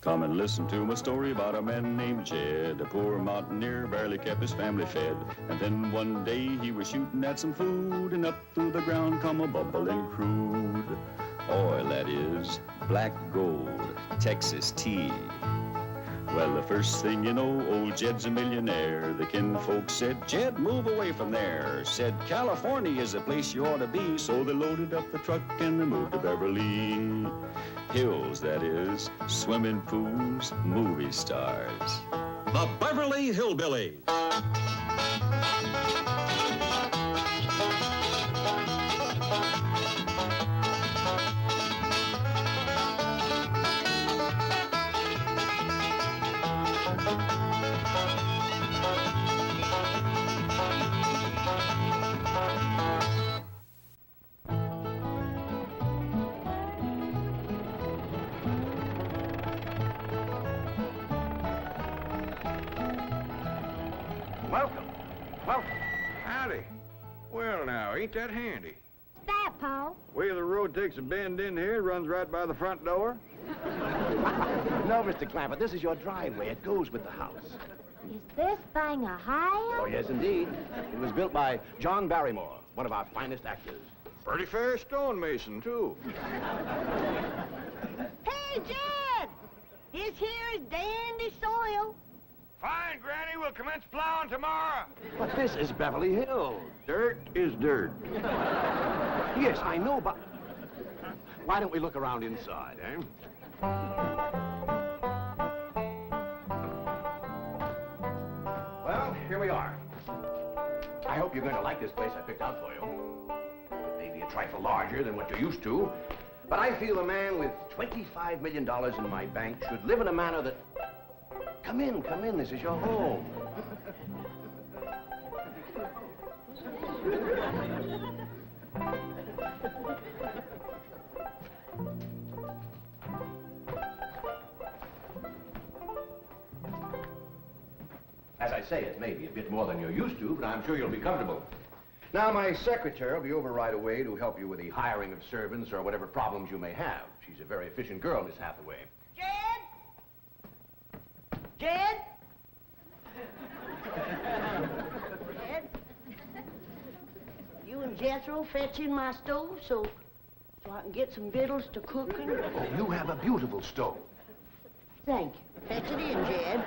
Come and listen to my story about a man named Jed. A poor mountaineer, barely kept his family fed. And then one day he was shooting at some food, and up through the ground come a bubbling crude oil, that is, black gold, Texas tea. Well, the first thing you know, old Jed's a millionaire. The kinfolk said, Jed, move away from there. Said, California is the place you ought to be. So they loaded up the truck and they moved to Beverly Hills, that is, swimming pools, movie stars. The Beverly Hillbillies. Welcome. Welcome. Howdy. Well, now, ain't that handy? That, Pa? Way the road takes a bend in here, runs right by the front door. No, Mr. Clampett, this is your driveway. It goes with the house. Is this thing a house? Oh, yes, indeed. It was built by John Barrymore, one of our finest actors. Pretty fair stonemason, too. Hey, Jed! This here is dandy soil. Fine, Granny. We'll commence plowing tomorrow. But this is Beverly Hills. Dirt is dirt. Yes, I know, but why don't we look around inside, eh? Well, here we are. I hope you're going to like this place I picked out for you. It may be a trifle larger than what you're used to, but I feel a man with $25 million in my bank should live in a manner that... Come in, this is your home. As I say, it may be a bit more than you're used to, but I'm sure you'll be comfortable. Now, my secretary will be over right away to help you with the hiring of servants or whatever problems you may have. She's a very efficient girl, Miss Hathaway. Jed? Jed? You and Jethro fetching my stove so I can get some victuals to cooking? Oh, you have a beautiful stove. Thank you. Fetch it in, Jed.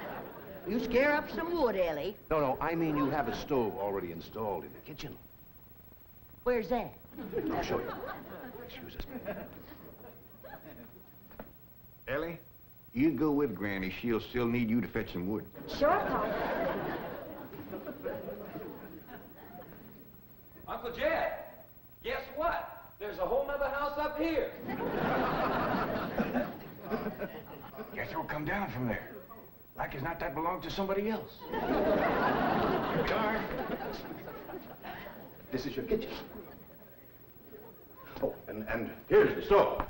You scare up some wood, Ellie. No, I mean you have a stove already installed in the kitchen. Where's that? I'll show you. Excuse us. Ellie, you go with Granny. She'll still need you to fetch some wood. Sure, Pa. Uncle Jed, guess what? There's a whole nother house up here. Guess we'll come down from there. Like as not, that belonged to somebody else. Here we are. This is your kitchen. Oh, and here's the stove.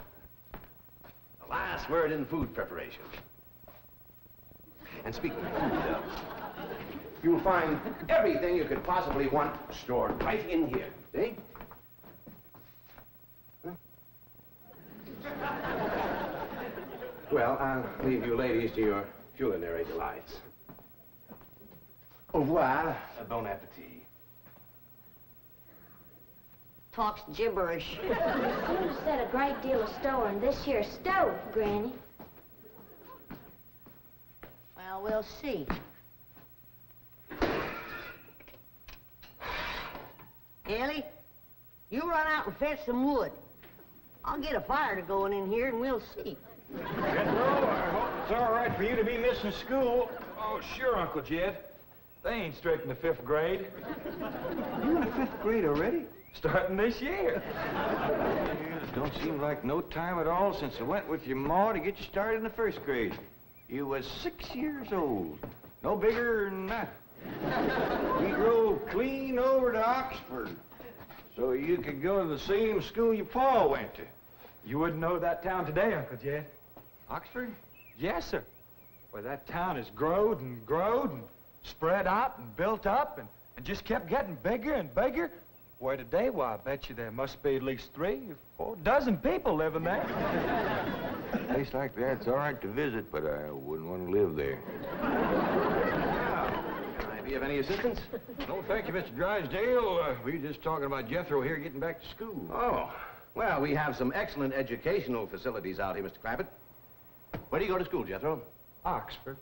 The last word in food preparation. And speaking of food, you'll find everything you could possibly want stored right in here. See? Huh? Well, I'll leave you ladies to your culinary delights. Au revoir. Bon appetit. Talks gibberish. You seem to set a great deal of store in this here stove, Granny. Well, we'll see. Ellie, you run out and fetch some wood. I'll get a fire to going in here and we'll see. Jethro, I hope it's all right for you to be missing school. Oh, sure, Uncle Jed. They ain't straight in the 5th grade. You in the 5th grade already? Starting this year. Yeah, it don't seem like no time at all since I went with your ma to get you started in the 1st grade. You was 6 years old. No bigger than that. We drove clean over to Oxford so you could go to the same school your pa went to. You wouldn't know that town today, Uncle Jed. Oxford? Yes, sir. Well, that town has growed and spread out and built up and just kept getting bigger and bigger. Where today, why, I bet you there must be at least 3 or 4 dozen people living there. A place like that's all right to visit, but I wouldn't want to live there. Can I be of any assistance? No, thank you, Mr. Drysdale. We were just talking about Jethro here getting back to school. Oh, well, we have some excellent educational facilities out here, Mr. Clappett. Where do you go to school, Jethro? Oxford.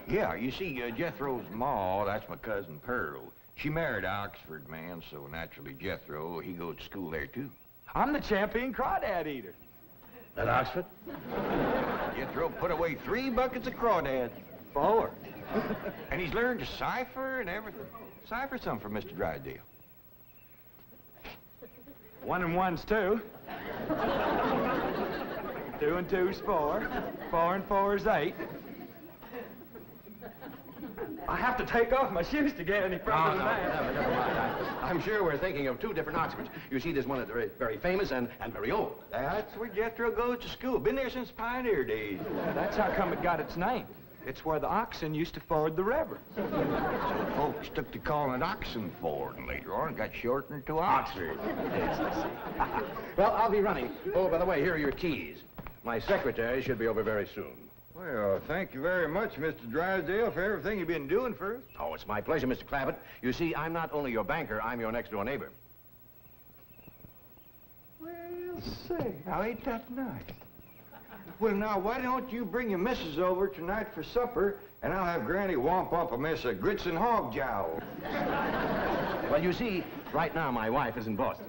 Yeah, you see, Jethro's ma, that's my cousin Pearl. She married an Oxford man, so naturally Jethro, he goes to school there, too. I'm the champion crawdad eater. At Oxford? Jethro put away 3 buckets of crawdads. 4. And he's learned to cipher and everything. Cipher some for Mr. Drysdale. 1 and 1's 2. 2 and 2's 4. 4 and 4's 8. I have to take off my shoes to get any further than that. Never mind. I'm sure we're thinking of 2 different Oxfords. You see, there's one that's very, very famous and very old. That's where Jethro goes to school. Been there since pioneer days. That's how come it got its name. It's where the oxen used to ford the river. So folks took to calling it Oxenford, and later on it got shortened to Oxford. Yes, I see. Well, I'll be running. Oh, by the way, here are your keys. My secretary should be over very soon. Well, thank you very much, Mr. Drysdale, for everything you've been doing for us. Oh, it's my pleasure, Mr. Clappett. You see, I'm not only your banker, I'm your next-door neighbor. Well, say, now ain't that nice? Well, now, why don't you bring your missus over tonight for supper, and I'll have Granny womp up a mess of grits and hog jowl. Well, you see, right now my wife is in Boston.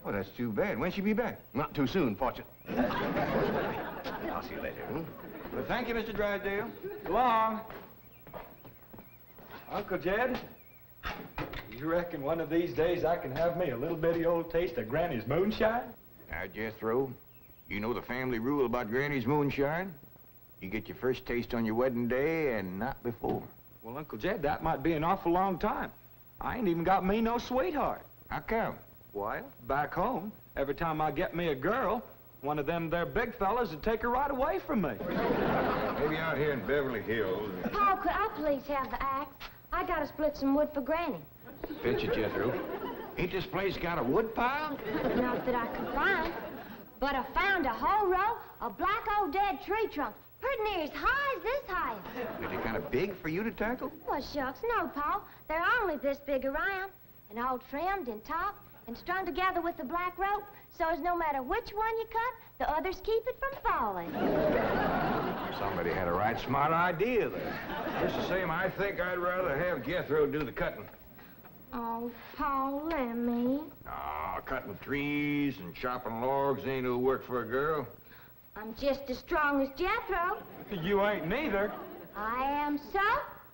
Well, that's too bad. When'll she be back? Not too soon, fortunately. I'll see you later. Well, thank you, Mr. Drysdale. So long. Uncle Jed, you reckon one of these days I can have me a little bitty old taste of Granny's moonshine? Now, Jethro, you know the family rule about Granny's moonshine? You get your first taste on your wedding day and not before. Well, Uncle Jed, that might be an awful long time. I ain't even got me no sweetheart. How come? Well, back home, every time I get me a girl, one of them there big fellas would take her right away from me. Maybe out here in Beverly Hills. Paul, could I please have the axe? I gotta split some wood for Granny. Fetch it, Jethro. Ain't this place got a wood pile? Not that I can find, but I found a whole row of black old dead tree trunks, pretty near as high as this house. Are they kind of big for you to tackle? Well, shucks, no, Paul. They're only this big around, and all trimmed and topped and strung together with the black rope, so as no matter which one you cut, the others keep it from falling. Somebody had a right smart idea there. Just the same, I think I'd rather have Jethro do the cutting. Oh, Paul, let me. Ah, cutting trees and chopping logs ain't no work for a girl. I'm just as strong as Jethro. You ain't neither. I am so.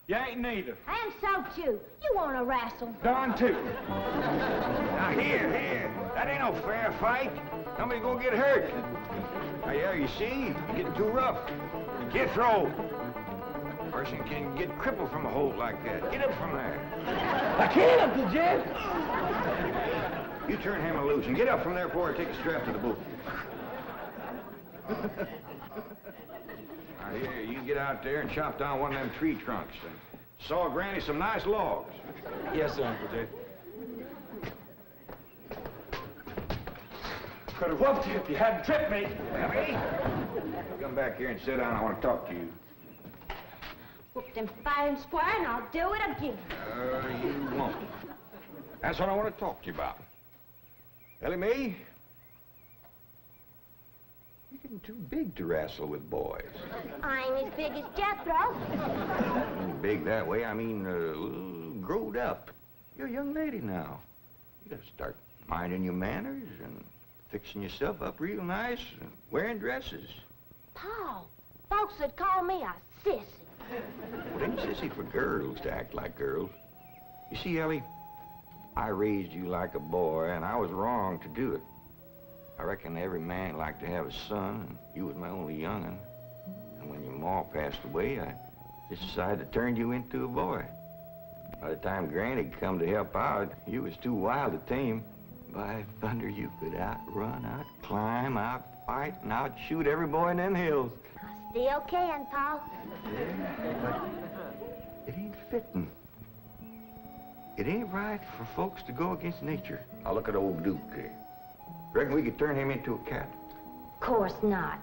You ain't neither. I am so too. You want to wrestle? Darn tootin'. Now, here. That ain't no fair fight. Somebody's gonna get hurt. Now, yeah, you see, you're getting too rough. Jethro. A person can get crippled from a hold like that. Get up from there. I can't, Uncle Jed. You turn him loose and get up from there before I take a strap to the boot. Now, here, you get out there and chop down one of them tree trunks and saw Granny some nice logs. Yes, sir, Uncle Jed. Could have whooped you if you hadn't tripped me. Ellie, come back here and sit down. I want to talk to you. Whoop them fair and square, and I'll do it again. You won't. That's what I want to talk to you about. Ellie Mae, you're getting too big to wrestle with boys. I ain't as big as Jethro. Big that way, I mean, growed up. You're a young lady now. You gotta start minding your manners and fixing yourself up real nice and wearing dresses. Paul, folks would call me a sissy. It ain't sissy for girls to act like girls. You see, Ellie, I raised you like a boy, and I was wrong to do it. I reckon every man liked to have a son, and you was my only young'un. And when your ma passed away, I just decided to turn you into a boy. By the time Granny come to help out, you was too wild to tame. By thunder, you could outrun, outclimb, outfight, and outshoot every boy in them hills. I still can, Paul. Yeah, but it ain't fitting. It ain't right for folks to go against nature. Now look at old Duke here. Reckon we could turn him into a cat. course not.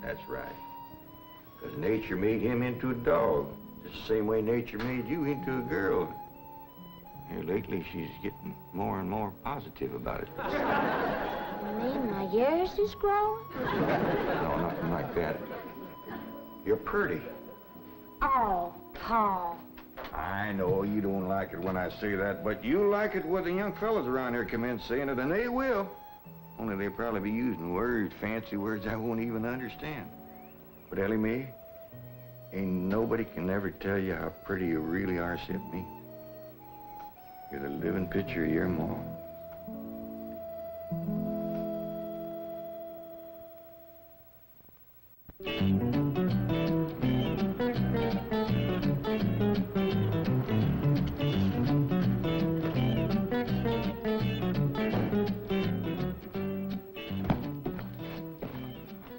That's right. Because nature made him into a dog. Just the same way nature made you into a girl. Here lately, she's getting more and more positive about it. You mean my ears is growing? No, nothing like that. You're pretty. Oh, Paul. I know you don't like it when I say that, but you like it when the young fellas around here come in saying it, and they will. Only they'll probably be using words, fancy words I won't even understand. But Ellie Mae, ain't nobody can ever tell you how pretty you really are except me. You're the living picture of your mom.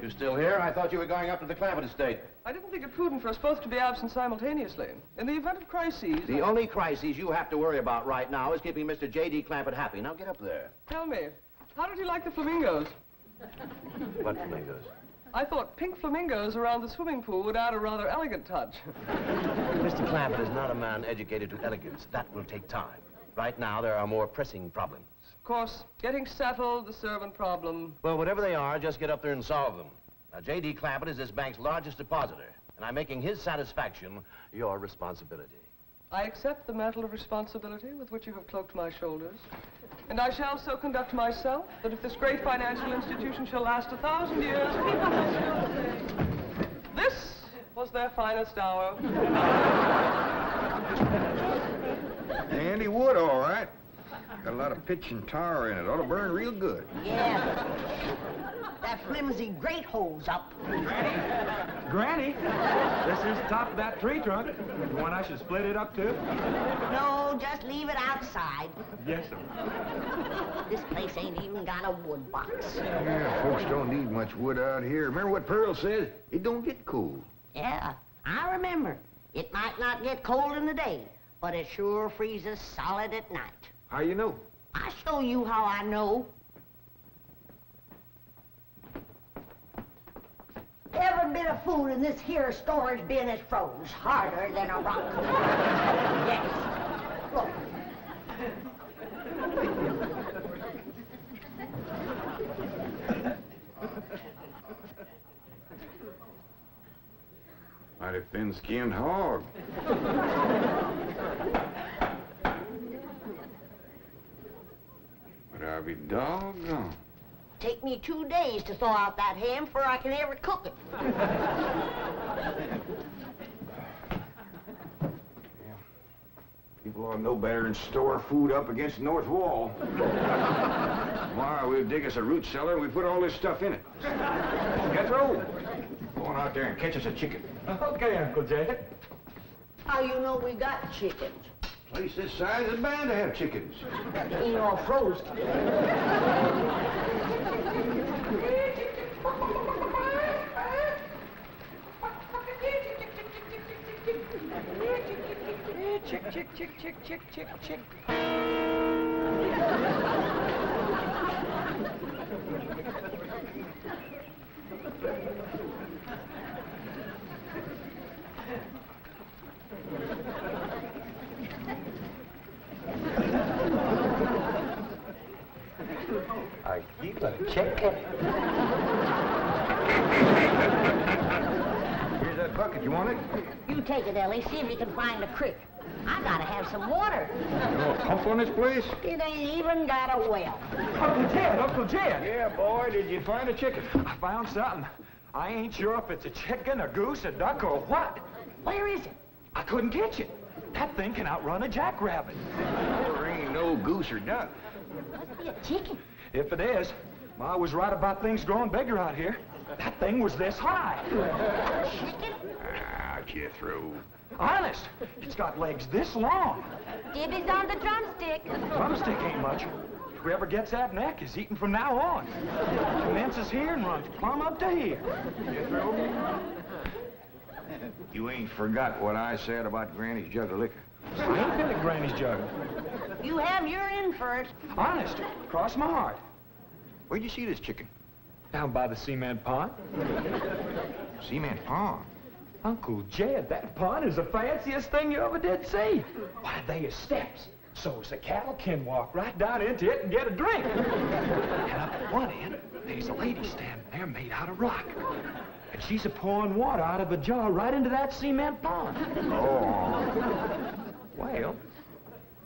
You still here? I thought you were going up to the Clampett estate. I didn't think it prudent for us both to be absent simultaneously. In the event of crises... The only crises you have to worry about right now is keeping Mr. J.D. Clampett happy. Now get up there. Tell me, how did you like the flamingos? What flamingos? I thought pink flamingos around the swimming pool would add a rather elegant touch. Mr. Clampett is not a man educated to elegance. That will take time. Right now, there are more pressing problems. Of course, getting settled, the servant problem. Well, whatever they are, just get up there and solve them. Now, J.D. Clampett is this bank's largest depositor, and I'm making his satisfaction your responsibility. I accept the mantle of responsibility with which you have cloaked my shoulders. And I shall so conduct myself that if this great financial institution shall last 1,000 years, people will still say, this was their finest hour. Handy wood, all right. Got a lot of pitch and tar in it. Ought to burn real good. Yeah. That flimsy grate holds up. Granny, this is the top of that tree trunk. You want I should split it up, too? No, just leave it outside. Yes, sir. This place ain't even got a wood box. Yeah, folks don't need much wood out here. Remember what Pearl says? It don't get cold. Yeah, I remember. It might not get cold in the day, but it sure freezes solid at night. How you know? I'll show you how I know. Every bit of food in this here storage bin is froze harder than a rock. Yes. Look. Mighty thin-skinned hog. But I'll be doggone. Take me 2 days to thaw out that ham before I can ever cook it. People ought to know better than store food up against the north wall. Tomorrow we'll dig us a root cellar and we put all this stuff in it. Jethro, go on out there and catch us a chicken. Okay, Uncle Jay. How you know we got chickens? Place this size is bound to have chickens. They ain't all froze today. Chick, chick, chick, chick, chick, chick, chick. Are you a chicken? Here's that bucket. You want it? You take it, Ellie. See if you can find a creek. I gotta have some water. You know a pump on this place? It ain't even got a well. Uncle Jed, Uncle Jed. Yeah, boy, did you find a chicken? I found something. I ain't sure if it's a chicken, a goose, a duck, or what. Where is it? I couldn't catch it. That thing can outrun a jackrabbit. There ain't no goose or duck. Must be a chicken. If it is, Ma was right about things growing bigger out here. That thing was this high. Chicken? Ah, Jethro. Honest, it's got legs this long. Dibby's on the drumstick. Drumstick ain't much. Whoever gets that neck is eating from now on. Commences here and runs plumb up to here. Jethro, you ain't forgot what I said about Granny's jug of liquor. I ain't been at Granny's jug. You have your in for it. Honest, cross my heart. Where'd you see this chicken? Down by the cement pond. Cement pond. Uncle Jed, that pond is the fanciest thing you ever did see. Why, they are steps, so's the cattle can walk right down into it and get a drink. And up at one end, there's a lady standing there made out of rock. And she's a-pouring water out of a jar right into that cement pond. Oh. Well,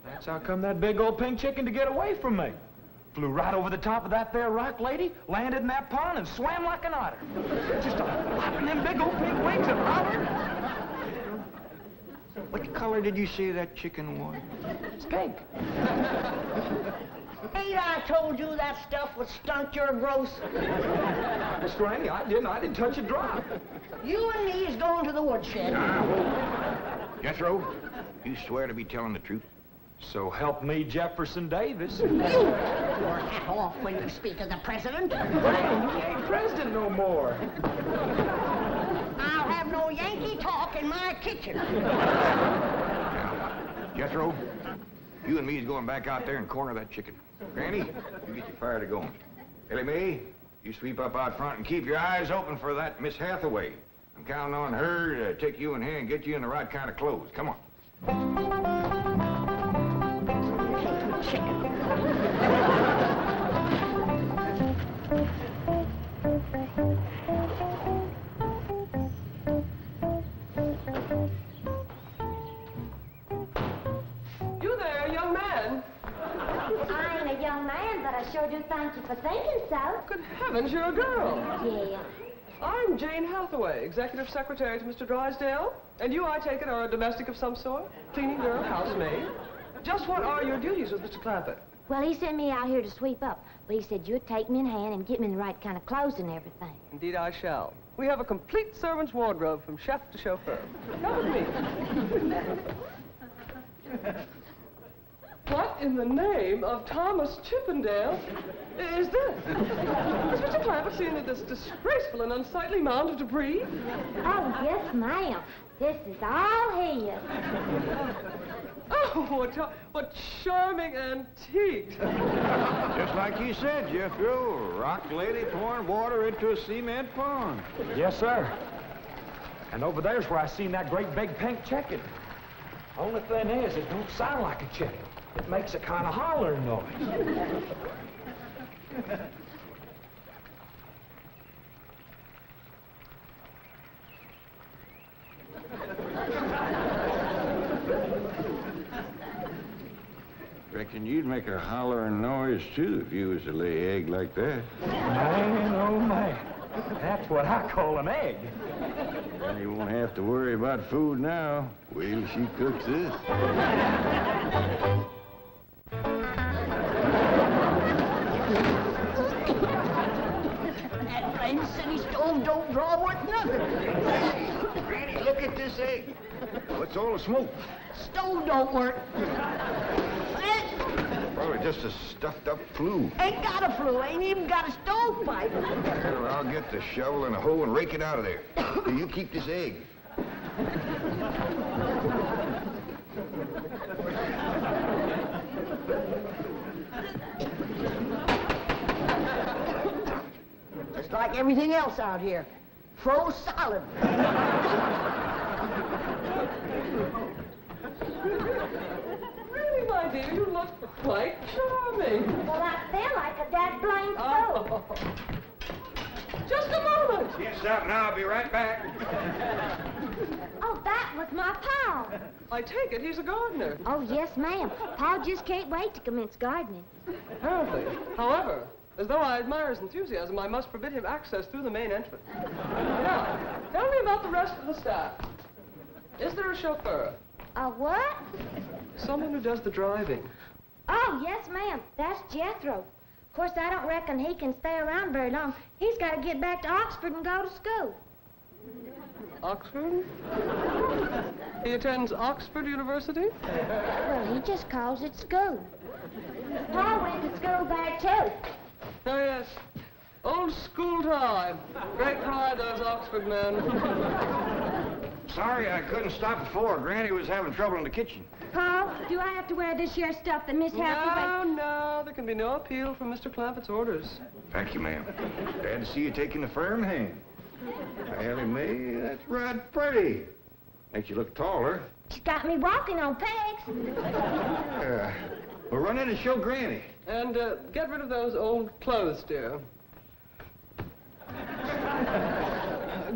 that's how come that big old pink chicken to get away from me. Flew right over the top of that there rock lady, landed in that pond, and swam like an otter. Just flapping them big old pink wings and hollering. What color did you say that chicken was? It's pink. Ain't I told you that stuff would stunt your growth? Miss Granny, I didn't touch a drop. You and me is going to the woodshed. Jethro, you swear to be telling the truth? So help me, Jefferson Davis. You keep your hat off when you speak of the president. Granny, he ain't president no more. I'll have no Yankee talk in my kitchen. Now, Jethro, you and me is going back out there and corner that chicken. Granny, you get your fire to going. Ellie Mae, you sweep up out front and keep your eyes open for that Miss Hathaway. I'm counting on her to take you in hand and get you in the right kind of clothes. Come on. Chicken. You there, young man? I ain't a young man, but I sure do thank you for thinking so. Good heavens, you're a girl. Yeah. I'm Jane Hathaway, executive secretary to Mr. Drysdale. And you, I take it, are a domestic of some sort? Cleaning girl, housemaid? Just what are your duties with Mr. Clampett? Well, he sent me out here to sweep up, but he said you'd take me in hand and get me in the right kind of clothes and everything. Indeed, I shall. We have a complete servant's wardrobe from chef to chauffeur. Come with me. What in the name of Thomas Chippendale is this? Has Mr. Clampett seen this disgraceful and unsightly mound of debris? Oh, yes, ma'am. This is all his. Oh, what charming antiques. Just like you said, Jethro, a rock lady pouring water into a cement pond. Yes, sir. And over there's where I seen that great big pink chicken. Only thing is, it don't sound like a chicken. It makes a kind of hollering noise. Reckon you'd make a hollering noise, too, if you was to lay egg like that. Man, oh, man. That's what I call an egg. Granny won't have to worry about food now. Wait till she cooks this. That blamed city stove don't draw worth nothing. Granny, look at this egg. What's all the smoke? Stove don't work. Probably just a stuffed-up flue. Ain't got a flue, ain't even got a stovepipe. Well, I'll get the shovel and a hoe and rake it out of there. You keep this egg. Just like everything else out here. Froze solid. Really, my dear, you look quite charming. Well, I feel like a dead blamed fool. Oh. Just a moment. Yes, stop now. I'll be right back. Oh, that was my pa. I take it he's a gardener. Oh, yes, ma'am. Pa just can't wait to commence gardening. Apparently. However, as though I admire his enthusiasm, I must forbid him access through the main entrance. Now, tell me about the rest of the staff. Is there a chauffeur? A what? Someone who does the driving. Oh, yes, ma'am. That's Jethro. Of course, I don't reckon he can stay around very long. He's got to get back to Oxford and go to school. Oxford? He attends Oxford University? Well, he just calls it school. Pa went to school there, too. Oh, yes. Old school time. Great pride, those Oxford men. Sorry I couldn't stop before. Granny was having trouble in the kitchen. Pa, do I have to wear this here stuff that Miss Hathaway... No, now, there can be no appeal from Mr. Clampett's orders. Thank you, ma'am. Glad to see you taking a firm hand. Ellie Mae, that's right pretty. Makes you look taller. She's got me walking on pegs. We'll run in and show Granny. And get rid of those old clothes, dear.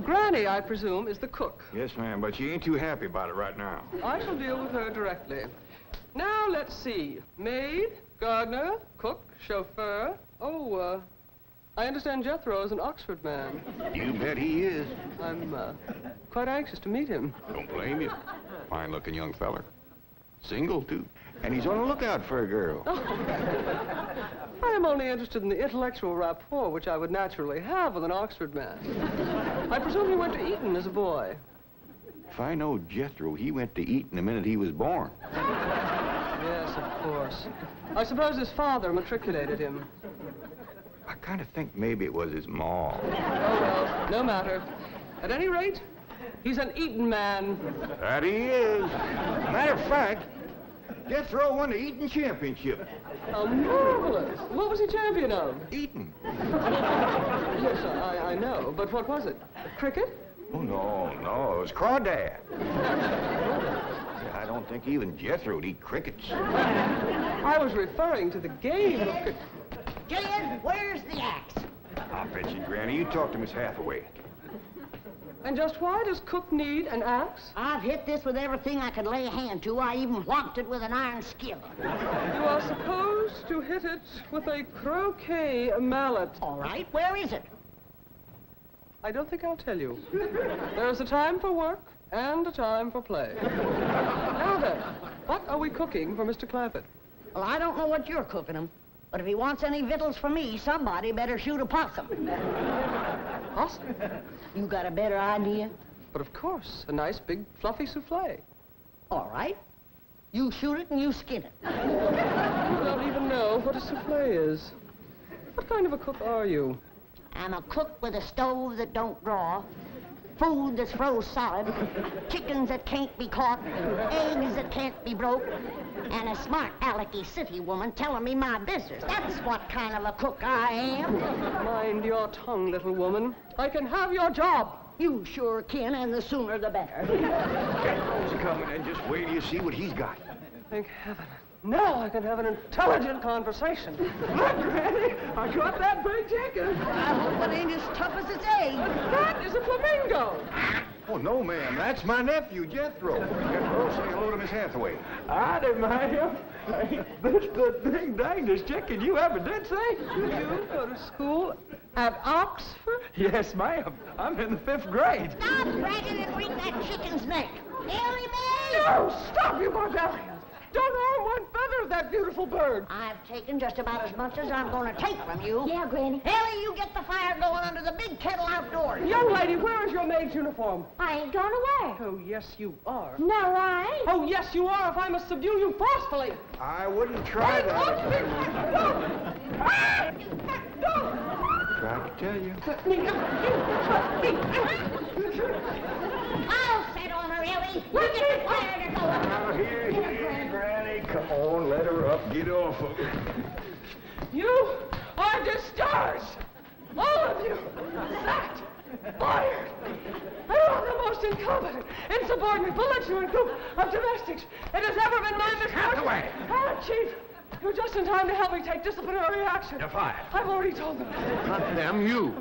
Granny, I presume, is the cook. Yes, ma'am, but she ain't too happy about it right now. I shall deal with her directly. Now, let's see. Maid, gardener, cook, chauffeur. Oh, I understand Jethro is an Oxford man. You bet he is. I'm quite anxious to meet him. Don't blame you. Fine-looking young feller. Single, too. And he's on the lookout for a girl. I am only interested in the intellectual rapport which I would naturally have with an Oxford man. I presume he went to Eton as a boy. If I know Jethro, he went to Eton the minute he was born. Yes, of course. I suppose his father matriculated him. I kind of think maybe it was his ma. Oh, well, no matter. At any rate, he's an Eton man. That he is. Matter of fact, Jethro won the Eton championship. How marvelous. What was he champion of? Eton. Yes, I know. But what was it? Cricket? Oh, no, it was crawdad. I don't think even Jethro'd eat crickets. I was referring to the game of cricket. Gillian, where's the axe? I'll fetch it, Granny. You talk to Miss Hathaway. And just why does Cook need an axe? I've hit this with everything I could lay a hand to. I even whopped it with an iron skillet. You are supposed to hit it with a croquet mallet. All right, where is it? I don't think I'll tell you. There is a time for work and a time for play. Now then, what are we cooking for Mr. Clampett? Well, I don't know what you're cooking him, but if he wants any victuals from me, somebody better shoot a possum. Possum? You got a better idea? But of course, a nice big fluffy souffle. All right. You shoot it and you skin it. You don't even know what a souffle is. What kind of a cook are you? I'm a cook with a stove that don't draw, food that's froze solid, chickens that can't be caught, eggs that can't be broke, and a smart alecky city woman telling me my business. That's what kind of a cook I am. Mind your tongue, little woman. I can have your job. You sure can, and the sooner the better. Jethro's coming, and just wait till you see what he's got. Thank heaven. Now I can have an intelligent conversation. Look, Granny, I got that big chicken. I hope it ain't as tough as its egg. That is a flamingo. Oh, no, ma'am. That's my nephew, Jethro. Jethro, say hello to Miss Hathaway. Howdy, ma'am. This the ding dangest chicken you ever did see. You go to school at Oxford? Yes, ma'am. I'm in the 5th grade. Stop dragging and wring that chicken's neck. Ellie Mae! No, stop, you barbarians. Don't harm one feather of that beautiful bird. I've taken just about as much as I'm going to take from you. Yeah, Granny. Ellie, you get the fire going under the big kettle outdoors. Young lady, where is your maid's uniform? I ain't going away. Oh, yes, you are. No, I ain't. Oh, yes, you are, if I must subdue you forcefully. I wouldn't try that. Tried to tell you. I'll set on her, Ellie. You get the fire to go. Now, here, Granny. Come on, let her up. Get off of her. You are discharged. All of you. Sacked. Fired. You are the most incompetent, insubordinate, belligerent group of domestics it has ever been my misfortune. Hathaway! Chief, you're just in time to help me take disciplinary action. You're fired. I've already told them. Not them, you.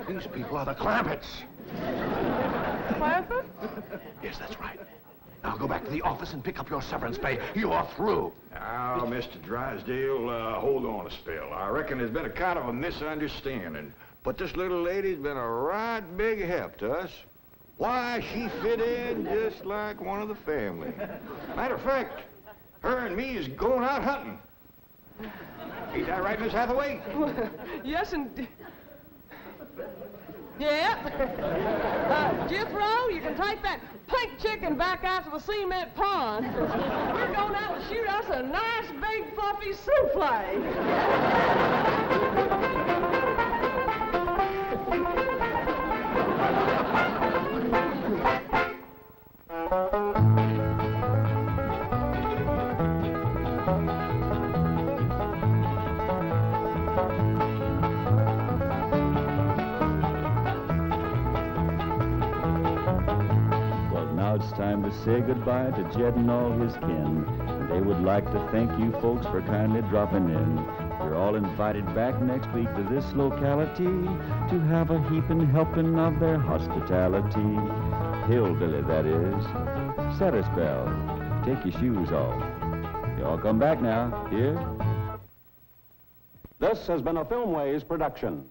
These people are the Clampetts. Clampett? Yes, that's right. Now go back to the office and pick up your severance pay. You're through. Now, Mr. Drysdale, hold on a spell. I reckon there's been a kind of a misunderstanding. But this little lady's been a right big help to us. Why, she fit in just like one of the family. Matter of fact, her and me is going out hunting. Ain't that right, Miss Hathaway? Yes, and... Yeah. Jethro, you can take that pink chicken back out to the cement pond. We're going out and shoot us a nice, big, fluffy souffle. Well, now it's time to say goodbye to Jed and all his kin. And they would like to thank you folks for kindly dropping in. You're all invited back next week to this locality to have a heaping helping of their hospitality. Hillbilly, that is. Set a spell. Take your shoes off. You all come back now. Here. This has been a Filmways production.